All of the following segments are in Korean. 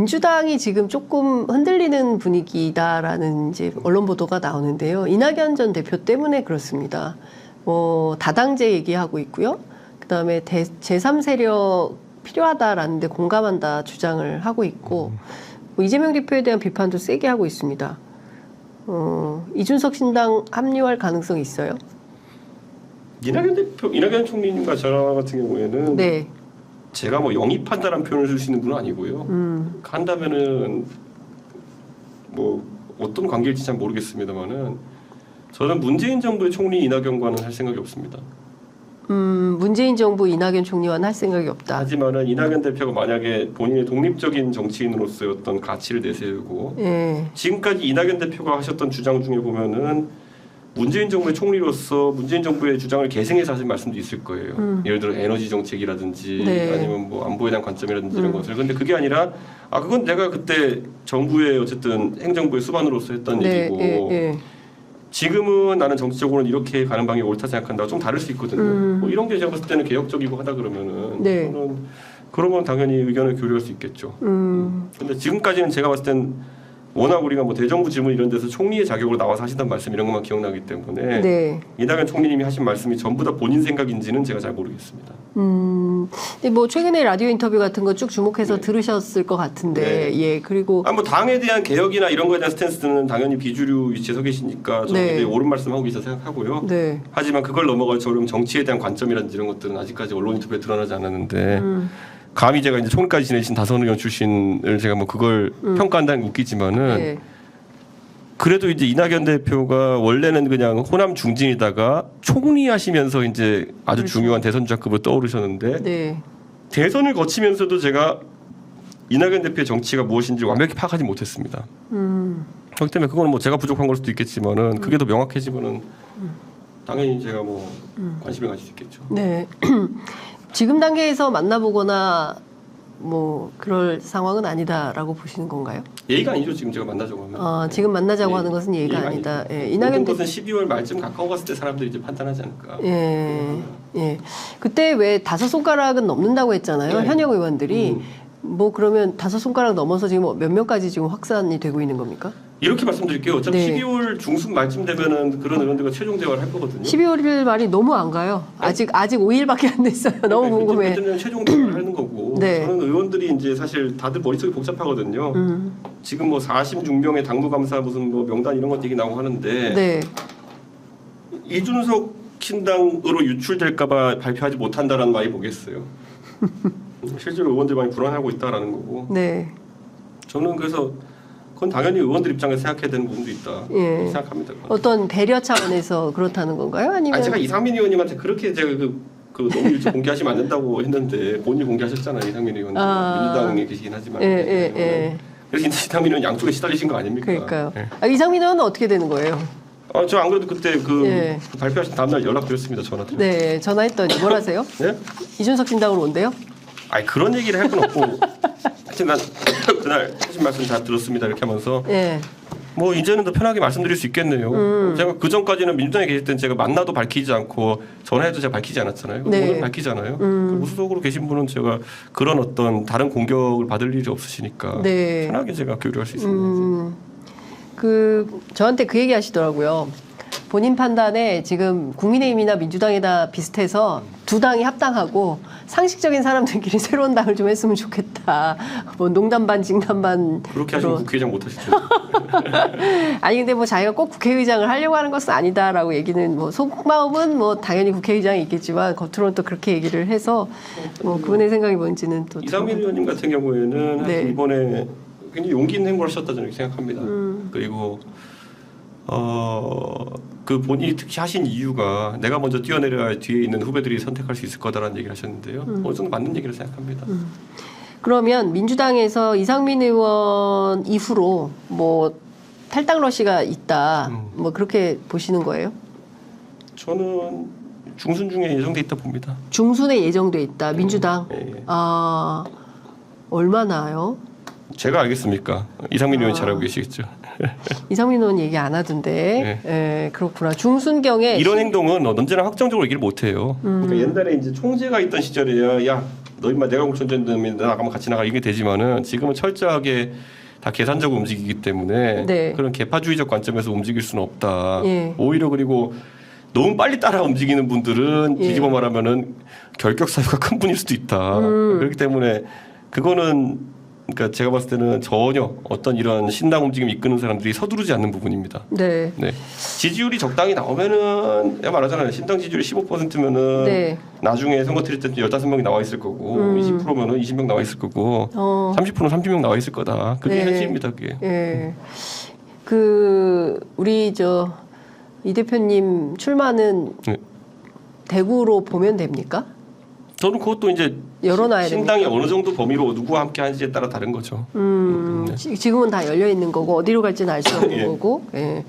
민주당이 지금 조금 흔들리는 분위기다라는 이제 언론 보도가 나오는데요. 이낙연 전 대표 때문에 그렇습니다. 다당제 얘기하고 있고요. 그다음에 제3세력 필요하다라는 데 공감한다 주장을 하고 있고 이재명 대표에 대한 비판도 세게 하고 있습니다. 이준석 신당 합류할 가능성이 있어요? 이낙연 총리님과 저 같은 경우에는 네. 제가 뭐 영입한다라는 표현을 쓸 수 있는 분은 아니고요. 한다면은 뭐 어떤 관계일지 잘 모르겠습니다만은 저는 문재인 정부의 총리 이낙연과는 할 생각이 없습니다. 문재인 정부 이낙연 총리와는 할 생각이 없다. 하지만은 이낙연 대표가 만약에 본인의 독립적인 정치인으로서의 어떤 가치를 내세우고 지금까지 이낙연 대표가 하셨던 주장 중에 보면은 문재인 정부의 총리로서 문재인 정부의 주장을 계승해서 하신 말씀도 있을 거예요. 예를 들어 에너지 정책이라든지 아니면 뭐 안보에 대한 관점이라든지 이런 것들. 근데 그게 아니라 그건 내가 그때 정부의 어쨌든 행정부의 수반으로서 했던 얘기고 지금은 나는 정치적으로는 이렇게 가는 방향이 옳다 생각한다. 좀 다를 수 있거든요. 뭐 이런 게 제가 봤을 때는 개혁적이고 하다 그러면은 저는 그러면 당연히 의견을 교류할 수 있겠죠. 근데 지금까지는 제가 봤을 땐 워낙 우리가 뭐 대정부 질문 이런 데서 총리의 자격으로 나와서 하시던 말씀 이런 것만 기억나기 때문에 이낙연 총리님이 하신 말씀이 전부 다 본인 생각인지는 제가 잘 모르겠습니다. 근데 뭐 최근에 라디오 인터뷰 같은 거 쭉 주목해서 들으셨을 것 같은데 그리고 뭐 당에 대한 개혁이나 이런 거에 대한 스탠스는 당연히 비주류 위치에 서 계시니까 저는 옳은 말씀하고 계시다 생각하고요. 하지만 그걸 넘어갈 저런 정치에 대한 관점이라든지 이런 것들은 아직까지 언론 인터뷰에 드러나지 않았는데 감히 제가 이제 총리까지 지내신 다선 의원 출신을 제가 뭐 그걸 평가한다는 게 웃기지만은 그래도 이제 이낙연 대표가 원래는 그냥 호남 중진이다가 총리 하시면서 이제 아주 중요한 대선 주자급으로 떠오르셨는데 대선을 거치면서도 제가 이낙연 대표의 정치가 무엇인지 완벽히 파악하지 못했습니다. 그렇기 때문에 그거는 뭐 제가 부족한 걸 수도 있겠지만은 그게 더 명확해지면은 당연히 제가 뭐 관심을 가질 수 있겠죠. 네. 지금 단계에서 만나보거나 뭐 그럴 상황은 아니다라고 보시는 건가요? 예의가 아니죠. 지금 제가 만나자고 하면. 지금 만나자고 하는 것은 예의가 아니다. 이낙연 것은 12월 말쯤 가까워갔을 때 사람들이 이제 판단하지 않을까. 그때 왜 5손가락은 넘는다고 했잖아요. 현역 의원들이. 뭐 그러면 5손가락 넘어서 지금 몇 명까지 지금 확산이 되고 있는 겁니까? 이렇게 말씀드릴게요. 어차피 12월 중순 말쯤 되면은 그런 의원들과 최종 대화를 할 거거든요. 12월 말이 너무 안 가요. 아직 5일밖에 안 됐어요. 너무 궁금해. 그때는 최종 대화를 하는 거고. 저는 의원들이 이제 사실 다들 머릿속이 복잡하거든요. 지금 뭐 46명의 당무감사 무슨 뭐 명단 이런 것 얘기 나오고 하는데 이준석 신당으로 유출될까봐 발표하지 못한다라는 말이 뭐겠어요. 실제로 의원들 많이 불안하고 있다라는 거고. 저는 그래서 그건 당연히 의원들 입장에서 생각해야 되는 부분도 있다 생각합니다. 어떤 배려 차원에서 그렇다는 건가요? 아니면 제가 이상민 의원님한테 그렇게 제가 그 너무 일찍 공개하시면 안 된다고 했는데 본인이 공개하셨잖아요. 이상민 의원 민주당에 계시긴 하지만. 그래서 이상민 의원 양쪽에 시달리신 거 아닙니까? 그러니까요. 이상민 의원은 어떻게 되는 거예요? 저 안 그래도 그때 발표하신 다음날 연락드렸습니다. 전화로. 전화했더니 뭘 하세요? 이준석 신당으로 온대요? 그런 얘기를 할 건 없고 하여튼 난 그날 하신 말씀 잘 들었습니다 이렇게 하면서 뭐 이제는 더 편하게 말씀드릴 수 있겠네요. 제가 그 전까지는 민주당에 계실 때는 제가 만나도 밝히지 않고 전화해도 제가 밝히지 않았잖아요. 오늘 밝히잖아요. 무소속으로 계신 분은 제가 그런 어떤 다른 공격을 받을 일이 없으시니까 편하게 제가 교류할 수 있습니다. 저한테 그 얘기 하시더라고요. 본인 판단에 지금 국민의힘이나 민주당이나 비슷해서 두 당이 합당하고 상식적인 사람들끼리 새로운 당을 좀 했으면 좋겠다. 뭐 농담 반 진담 반. 그렇게 하시면 국회의장 못 하실 텐데. 아니 근데 뭐 자기가 꼭 국회의장을 하려고 하는 것은 아니다라고 얘기는 뭐 속마음은 뭐 당연히 국회의장이 있겠지만 겉으로는 또 그렇게 얘기를 해서 뭐 그분의 생각이 뭔지는 또. 이상민 의원님 같은 경우에는 이번에 굉장히 용기 있는 행보를 하셨다 저는 생각합니다. 그리고 그 본인이 특히 하신 이유가 내가 먼저 뛰어내려야 뒤에 있는 후배들이 선택할 수 있을 거다라는 얘기를 하셨는데요. 어느 정도 맞는 얘기를 생각합니다. 그러면 민주당에서 이상민 의원 이후로 뭐 탈당 러시가 있다. 뭐 그렇게 보시는 거예요? 저는 중순 중에 예정돼 있다 봅니다. 중순에 예정돼 있다. 민주당. 얼마나요? 제가 알겠습니까? 이상민 의원이 잘알고 계시겠죠. 이상민 의원 얘기 안 하던데. 그렇구나. 중순경에 이런 행동은 언제나 확정적으로 얘기를 못 해요. 그러니까 옛날에 이제 총재가 있던 시절에야 너 임마 내가 공천된다면 나가면 같이 나가 이게 되지만은 지금은 철저하게 다 계산적으로 움직이기 때문에 네. 그런 계파주의적 관점에서 움직일 수는 없다. 예. 오히려 그리고 너무 빨리 따라 움직이는 분들은 예. 뒤집어 말하면은 결격 사유가 큰 분일 수도 있다. 그렇기 때문에 그거는 그러니까 제가 봤을 때는 전혀 어떤 이런 신당 움직임 이끄는 사람들이 서두르지 않는 부분입니다. 네. 네. 지지율이 적당히 나오면은 내가 말하잖아요. 신당 지지율이 15%면은 네. 나중에 선거 틀릴 때 15명이 나와 있을 거고 20%면은 20명 나와 있을 거고 30%는 30명 나와 있을 거다. 그게 네. 현실입니다. 그게. 예. 우리 이 대표님 출마는 네. 대구로 보면 됩니까? 저는 그것도 이제 열어놔야 신당이 됩니까? 어느 정도 범위로 누구와 함께 하는지에 따라 다른 거죠. 네. 지금은 다 열려 있는 거고 어디로 갈지는 알 수 없는 예. 거고. 예.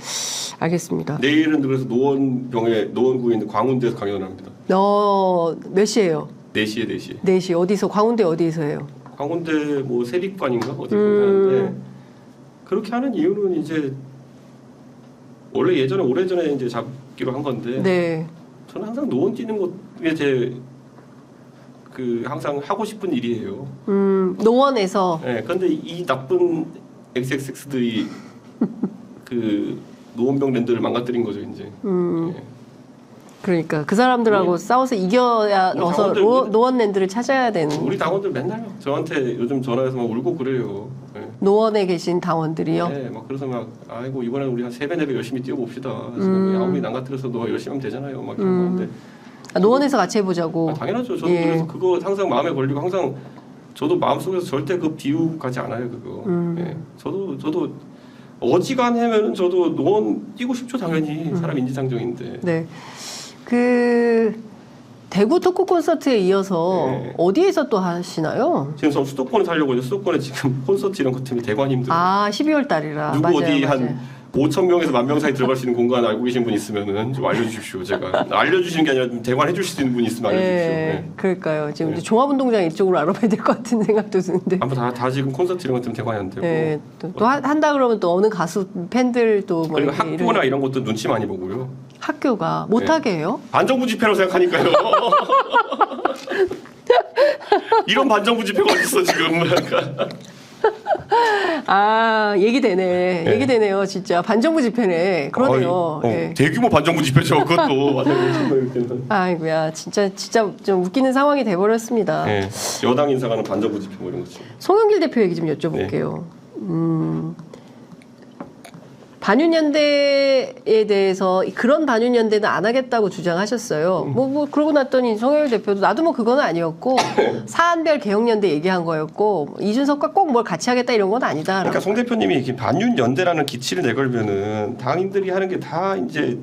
알겠습니다. 내일은 그래서 노원구에 있는 광운대에서 강연을 합니다. 몇 시에요? 4시에 4시. 4시. 어디서? 광운대 어디서 해요? 광운대 뭐 세립관인가 어디 하는데 그렇게 하는 이유는 이제 원래 오래전에 이제 잡기로 한 건데 네. 저는 항상 노원 뛰는 것에 제 항상 하고 싶은 일이에요. 노원에서. 네, 그런데 이 나쁜 XXX들이 노원병 랜드를 망가뜨린 거죠 이제. 네. 그러니까 그 사람들하고 싸워서 이겨야 우리 어서 당원들 노원랜드를 찾아야 되는. 우리 당원들 맨날 저한테 요즘 전화해서 막 울고 그래요. 네. 노원에 계신 당원들이요. 네, 막 그래서 막 아이고 이번에는 우리 한 3배 4배 열심히 뛰어봅시다. 지금 아무리 망가뜨려서 열심히 하면 되잖아요. 막 이런 건데. 노원에서 같이 해보자고. 당연하죠. 저도 예. 그래서 그거 항상 마음에 걸리고 항상 저도 마음속에서 절대 비우가지 않아요 그거. 예. 저도 어지간하면은 저도 노원 뛰고 싶죠 당연히 사람 인지상정인데. 네. 대구 토크 콘서트에 이어서 네. 어디에서 또 하시나요? 지금 저 수도권에 살려고 해서 수도권에 지금 콘서트 이런 것 때문에 대관이 힘들어요. 12월 달이라. 누구 맞아요, 어디 맞아요. 한 5,000명에서 10,000명 사이 들어갈 수 있는 공간 알고 계신 분 있으면은 좀 알려주십시오. 제가 알려주시는 게 아니라 좀 대관해 주실 수 있는 분 있으면 알려주십시오. 네. 그러니까요. 지금 네. 이제 종합운동장 이쪽으로 알아봐야 될 것 같은 생각도 드는데. 아무 다 지금 콘서트 이런 것 때문에 대관이 안 되고. 네, 또 한다 그러면 또 어느 가수 팬들도 뭐 그리고 이렇게 학교나 이런 것도 눈치 많이 보고요. 학교가 못하게 해요? 반정부 집회라고 생각하니까요. 이런 반정부 집회가 어딨어 지금. 얘기 되네. 얘기 되네요. 진짜 반정부 집회네. 그러네요. 예. 대규모 반정부 집회죠. 그것도 맞아요. 아이고야, 진짜 좀 웃기는 상황이 돼버렸습니다. 네. 여당 인사가는 반정부 집회 뭐 이런 거죠. 송영길 대표 얘기 좀 여쭤볼게요. 반윤연대에 대해서 그런 반윤연대는 안 하겠다고 주장하셨어요. 뭐 그러고 났더니 송영길 대표도 나도 뭐 그건 아니었고 사안별 개혁연대 얘기한 거였고 이준석과 꼭 뭘 같이 하겠다 이런 건 아니다. 그러니까 송 대표님이 이렇게 반윤연대라는 기치를 내걸면은 당인들이 하는 게 다 이제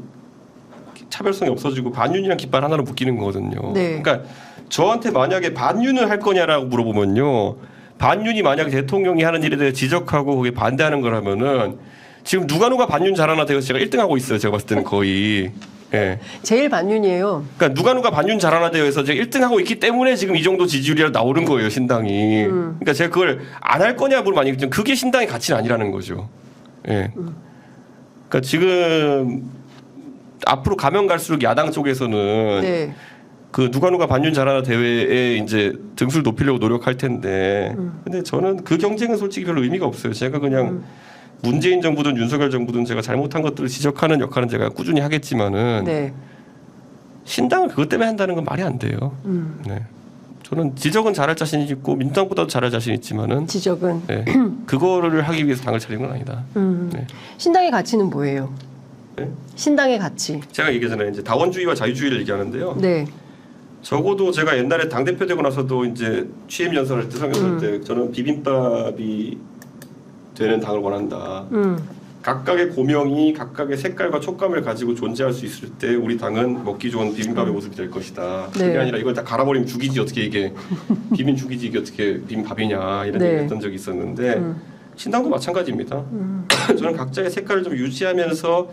차별성이 없어지고 반윤이랑 깃발 하나로 묶이는 거거든요. 네. 그러니까 저한테 만약에 반윤을 할 거냐라고 물어보면요. 반윤이 만약에 대통령이 하는 일에 대해 지적하고 거기에 반대하는 거라면은 지금 누가 반윤 잘하나 돼서 제가 1등하고 있어요. 제가 봤을 때는 거의. 예. 제일 반윤이에요. 그러니까 누가 반윤 잘하나 되어서 제가 1등하고 있기 때문에 지금 이 정도 지지율이 나오는 거예요. 신당이. 그러니까 제가 그걸 안 할 거냐 물으면 아니겠지만 그게 신당의 가치는 아니라는 거죠. 예. 그러니까 지금 앞으로 가면 갈수록 야당 쪽에서는 네. 누가 반윤 잘하나 대회에 이제 등수를 높이려고 노력할 텐데 근데 저는 그 경쟁은 솔직히 별로 의미가 없어요. 제가 그냥 문재인 정부든 윤석열 정부든 제가 잘못한 것들을 지적하는 역할은 제가 꾸준히 하겠지만은 네. 신당을 그것 때문에 한다는 건 말이 안 돼요. 네. 저는 지적은 잘할 자신 있고 민주당보다도 잘할 자신 있지만은 지적은. 네. 그거를 하기 위해서 당을 차린 건 아니다. 네. 신당의 가치는 뭐예요? 네? 신당의 가치. 제가 얘기했잖아요. 이제 다원주의와 자유주의를 얘기하는데요. 네. 적어도 제가 옛날에 당 대표 되고 나서도 이제 취임 연설할 때 설명할 때 저는 비빔밥이 되는 당을 원한다. 각각의 고명이 각각의 색깔과 촉감을 가지고 존재할 수 있을 때 우리 당은 먹기 좋은 비빔밥의 모습이 될 것이다. 네. 그게 아니라 이걸 다 갈아버리면 죽이지 어떻게 이게 비빔 죽이지 이게 어떻게 비빔밥이냐 이런 네. 얘기 했던 적이 있었는데 신당도 마찬가지입니다. 저는 각자의 색깔을 좀 유지하면서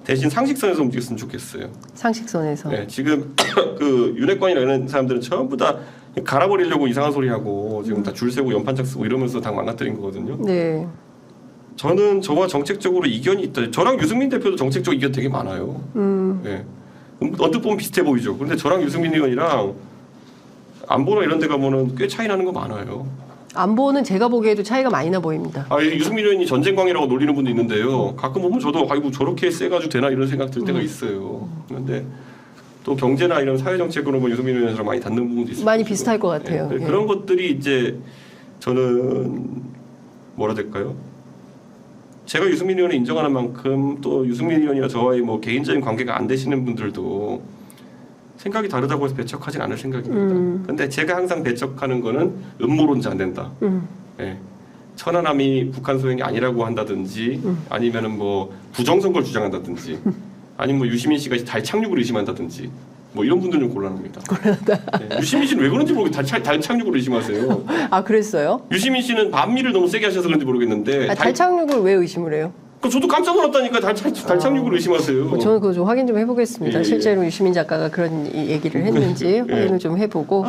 대신 상식선에서 움직였으면 좋겠어요. 상식선에서. 네, 지금 윤핵관이나 이런 사람들은 전부 다 갈아버리려고 이상한 소리 하고 지금 다 줄 세고 연판장 쓰고 이러면서 당 망가뜨린 거거든요. 네. 저는 저와 정책적으로 이견이 있다. 저랑 유승민 대표도 정책적 이견 되게 많아요. 네. 언뜻 보면 비슷해 보이죠. 그런데 저랑 유승민 의원이랑 안보나 이런 데 가면은 꽤 차이 나는 거 많아요. 안보는 제가 보기에도 차이가 많이 나 보입니다. 유승민 의원이 전쟁광이라고 놀리는 분도 있는데요. 가끔 보면 저도 아이고 저렇게 세가지고 되나 이런 생각 들 때가 있어요. 그런데 또 경제나 이런 사회 정책으로 뭐 유승민 의원이랑 많이 닿는 부분도 있어요. 많이 비슷할 것 같아요. 예. 그런 것들이 이제 저는 뭐라 될까요? 제가 유승민 의원을 인정하는 만큼 또 유승민 의원이나 저와의 뭐 개인적인 관계가 안 되시는 분들도 생각이 다르다고 해서 배척하진 않을 생각입니다. 근데 제가 항상 배척하는 거는 음모론자 안 된다. 예. 천안함이 북한 소행이 아니라고 한다든지 아니면은 뭐 부정선거를 주장한다든지 아니면 뭐 유시민 씨가 달 착륙을 의심한다든지 뭐 이런 분들은 좀 곤란합니다. 예. 유시민 씨는 왜 그런지 모르겠어요. 달 착륙을 의심하세요. 아 그랬어요? 유시민 씨는 반미를 너무 세게 하셔서 그런지 모르겠는데 달 착륙을 왜 의심을 해요? 저도 깜짝 놀랐다니까 달 착륙을 의심하세요. 저는 그거 좀 확인 좀 해보겠습니다. 예. 실제로 유시민 작가가 그런 얘기를 했는지 확인을 좀 해보고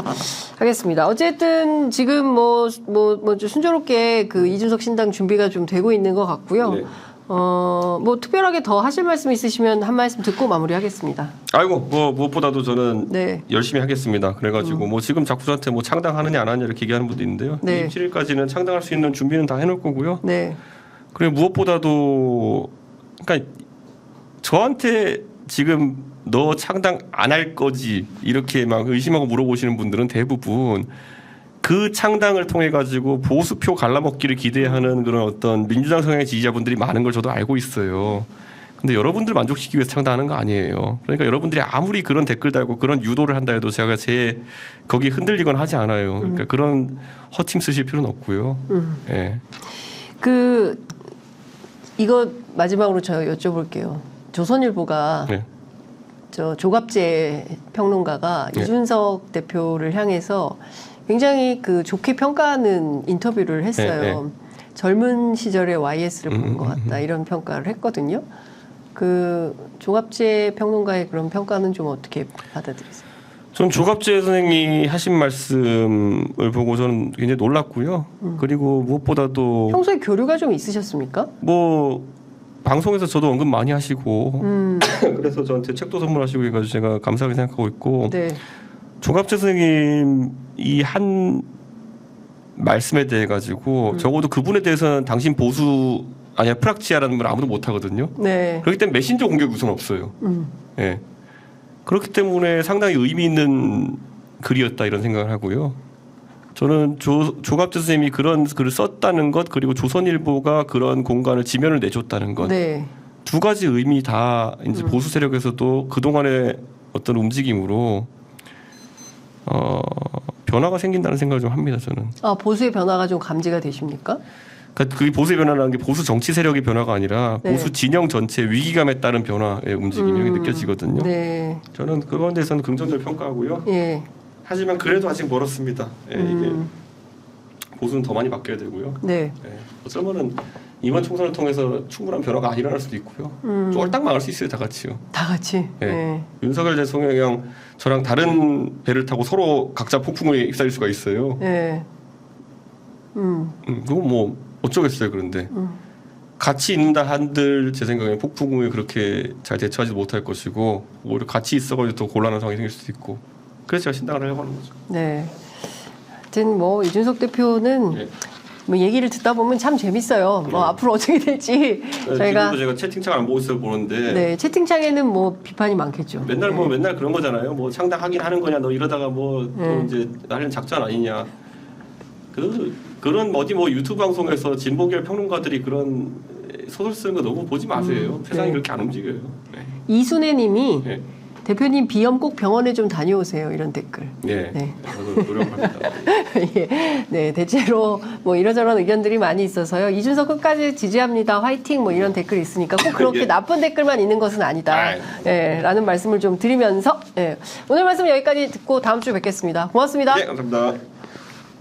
하겠습니다. 어쨌든 지금 뭐 순조롭게 그 이준석 신당 준비가 좀 되고 있는 것 같고요. 네. 뭐 특별하게 더 하실 말씀 있으시면 한 말씀 듣고 마무리하겠습니다. 아이고 뭐 무엇보다도 저는 네. 열심히 하겠습니다. 그래가지고 뭐 지금 자꾸 저한테 뭐 창당하느냐 안 하느냐 이렇게 얘기하는 분도 있는데요. 네. 27일까지는 창당할 수 있는 준비는 다 해놓을 거고요. 네. 그리고 무엇보다도 그러니까 저한테 지금 너 창당 안 할 거지 이렇게 막 의심하고 물어보시는 분들은 대부분 그 창당을 통해 가지고 보수표 갈라먹기를 기대하는 그런 어떤 민주당 성향의 지지자분들이 많은 걸 저도 알고 있어요. 근데 여러분들 만족시키기 위해서 창당하는 거 아니에요. 그러니까 여러분들이 아무리 그런 댓글 달고 그런 유도를 한다 해도 제가 거기 흔들리거나 하지 않아요. 그러니까 그런 허팀 쓰실 필요는 없고요. 예. 이거 마지막으로 저 여쭤볼게요. 조선일보가 네. 저 조갑재 평론가가 네. 이준석 대표를 향해서 굉장히 그 좋게 평가하는 인터뷰를 했어요. 네, 네. 젊은 시절의 YS를 본 것 같다 이런 평가를 했거든요. 그 조갑재 평론가의 그런 평가는 좀 어떻게 받아들이세요? 전 조갑재 선생님이 하신 말씀을 보고 저는 굉장히 놀랐고요. 그리고 무엇보다도 평소에 교류가 좀 있으셨습니까? 뭐 방송에서 저도 언급 많이 하시고 그래서 저한테 책도 선물하시고 해가지고 제가 감사하게 생각하고 있고 네. 조갑재 선생님 이 한 말씀에 대해 가지고 적어도 그분에 대해서는 당신 보수 아니야 프락치아라는 말 아무도 못 하거든요. 네. 그렇기 때문에 메신저 공격 우선 없어요. 예. 그렇기 때문에 상당히 의미 있는 글이었다 이런 생각을 하고요. 저는 조갑재 선생님이 그런 글을 썼다는 것 그리고 조선일보가 그런 공간을 지면을 내줬다는 것. 네. 두 가지 의미 다 이제 보수 세력에서도 그 동안의 어떤 움직임으로 변화가 생긴다는 생각을 좀 합니다. 저는. 아 보수의 변화가 좀 감지가 되십니까? 그러니까 그 보수의 변화라는 게 보수 정치 세력의 변화가 아니라 네. 보수 진영 전체 위기감에 따른 변화의 움직임이 느껴지거든요. 네. 저는 그건 대해서는 긍정적으로 평가하고요. 예. 하지만 그래도 아직 멀었습니다. 예, 이게 보수는 더 많이 바뀌어야 되고요. 네. 예, 어쩌면은 이번 총선을 통해서 충분한 변화가 안 일어날 수도 있고요. 쫄딱 망할 수 있어요, 다 같이요. 다 같이. 예. 네. 윤석열 대통령이랑 저랑 다른 배를 타고 서로 각자 폭풍에 휩싸일 수가 있어요. 네. 그건 뭐 어쩌겠어요. 그런데 같이 있는다 한들 제 생각에 폭풍우에 그렇게 잘 대처하지 못할 것이고 오히려 같이 있어가지고 더 곤란한 상황이 생길 수도 있고 그래서 제가 신당을 하려고 하는 거죠. 네. 하여튼 뭐 이준석 대표는 예. 뭐 얘기를 듣다 보면 참 재밌어요. 뭐 앞으로 어떻게 될지 저희가 지금도 제가 채팅창 안 보고 있어 보는데 네 채팅창에는 뭐 비판이 많겠죠. 맨날 뭐 맨날 그런 거잖아요. 뭐 창당하긴 하는 거냐, 너 이러다가 뭐 또 이제 하려는 작전 아니냐. 그런 어디 뭐 유튜브 방송에서 진보계열 평론가들이 그런 소설 쓰는 거 너무 보지 마세요. 세상이 네. 그렇게 안 움직여요. 네. 이순애님이 네. 대표님 비염 꼭 병원에 좀 다녀오세요 이런 댓글. 네. 네. 저도 노력합니다. 예. 네, 대체로 뭐 이러저런 의견들이 많이 있어서요. 이준석 끝까지 지지합니다. 화이팅 뭐 이런 댓글이 있으니까 꼭 그렇게 예. 나쁜 댓글만 있는 것은 아니다. 아이. 예, 라는 말씀을 좀 드리면서 예. 오늘 말씀 여기까지 듣고 다음 주에 뵙겠습니다. 고맙습니다. 네, 감사합니다.